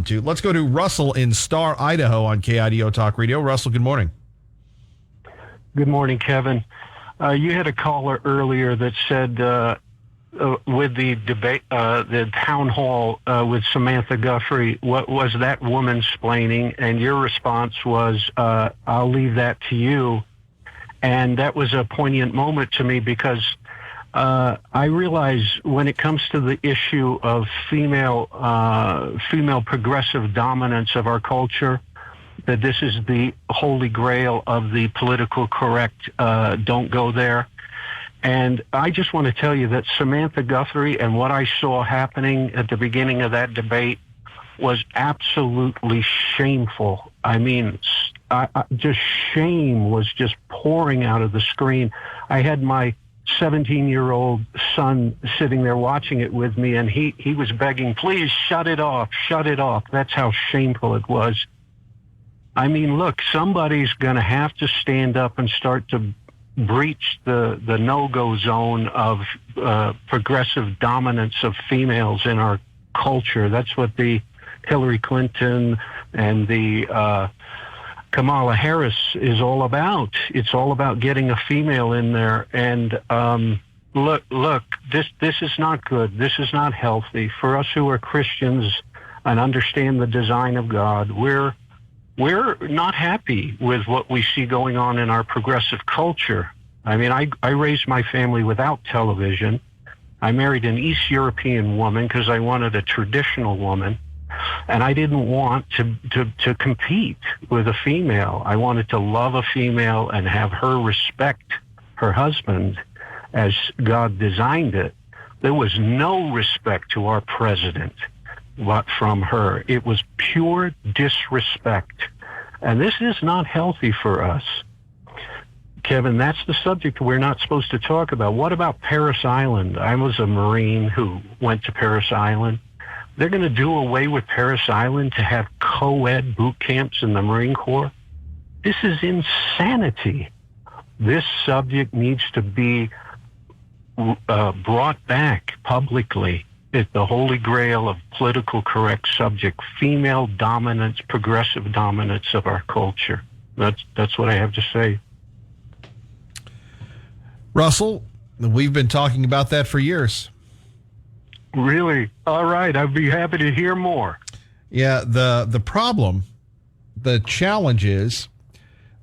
to. Let's go to Russell in Star, Idaho on KIDO Talk Radio. Russell, good morning. Good morning, Kevin. You had a caller earlier that said with the debate, the town hall with Samantha Guthrie, what was that woman splaining? And your response was, I'll leave that to you. And that was a poignant moment to me because I realize when it comes to the issue of female progressive dominance of our culture, that this is the holy grail of the political correct, don't go there. And I just want to tell you that Samantha Guthrie and what I saw happening at the beginning of that debate was absolutely shameful. I mean, just shame was just pouring out of the screen. I had my 17-year-old son sitting there watching it with me, and he was begging, please shut it off, shut it off. That's how shameful it was. I mean, look, somebody's going to have to stand up and start to breach the no-go zone of progressive dominance of females in our culture. That's what the Hillary Clinton and the Kamala Harris is all about. It's all about getting a female in there. And look, this is not good. This is not healthy. For us who are Christians and understand the design of God, we're not happy with what we see going on in our progressive culture. I mean, I raised my family without television. I married an East European woman because I wanted a traditional woman, and I didn't want to compete with a female. I wanted to love a female and have her respect her husband as God designed it. There was no respect to our president from her. It was pure disrespect. And this is not healthy for us. Kevin, that's the subject we're not supposed to talk about. What about Parris Island? I was a Marine who went to Parris Island. They're going to do away with Parris Island to have co-ed boot camps in the Marine Corps? This is insanity. This subject needs to be brought back publicly. It's the holy grail of political correct subject, female dominance, progressive dominance of our culture. That's what I have to say. Russell, we've been talking about that for years. Really? All right. I'd be happy to hear more. Yeah, the problem, the challenge is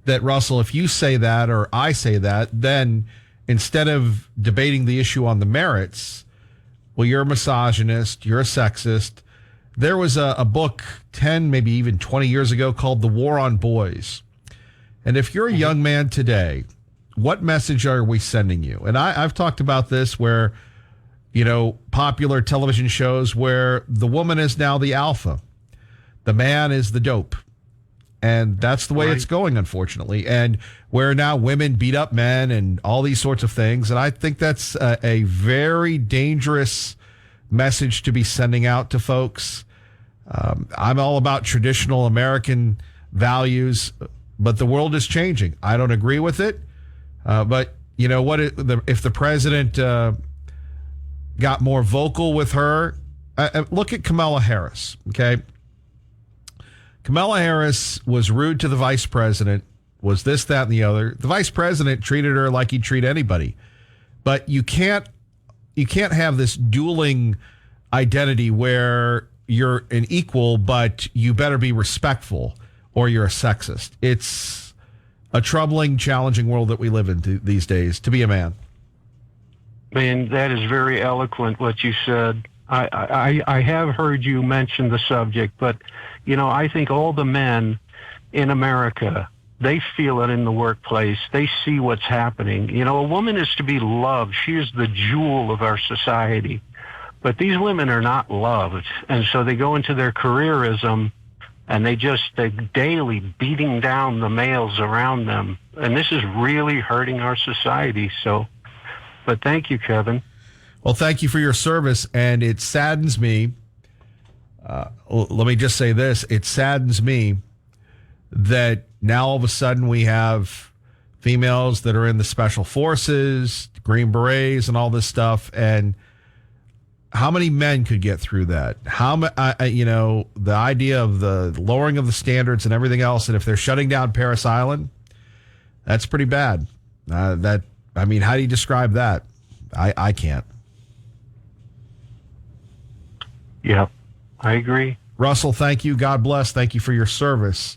that, Russell, if you say that or I say that, then instead of debating the issue on the merits, well, you're a misogynist, you're a sexist. There was a book 10, maybe even 20 years ago called The War on Boys. And if you're a young man today, what message are we sending you? And I've talked about this where, popular television shows where the woman is now the alpha. The man is the dope. And that's the way it's going, unfortunately. And where now women beat up men and all these sorts of things. And I think that's a very dangerous message to be sending out to folks. I'm all about traditional American values, but the world is changing. I don't agree with it. But you know what? If the president got more vocal with her, look at Kamala Harris, okay? Kamala Harris was rude to the vice president, was this, that, and the other. The vice president treated her like he'd treat anybody. But you can't have this dueling identity where you're an equal, but you better be respectful or you're a sexist. It's a troubling, challenging world that we live in these days to be a man. Man, that is very eloquent what you said. I have heard you mention the subject, but, I think all the men in America, they feel it in the workplace. They see what's happening. A woman is to be loved. She is the jewel of our society. But these women are not loved. And so they go into their careerism and they're daily beating down the males around them. And this is really hurting our society. But thank you, Kevin. Well, thank you for your service, and it saddens me. Let me just say this. It saddens me that now all of a sudden we have females that are in the special forces, Green Berets, and all this stuff, and how many men could get through that? The idea of the lowering of the standards and everything else, and if they're shutting down Parris Island, that's pretty bad. How do you describe that? I can't. Yeah, I agree. Russell, thank you. God bless. Thank you for your service.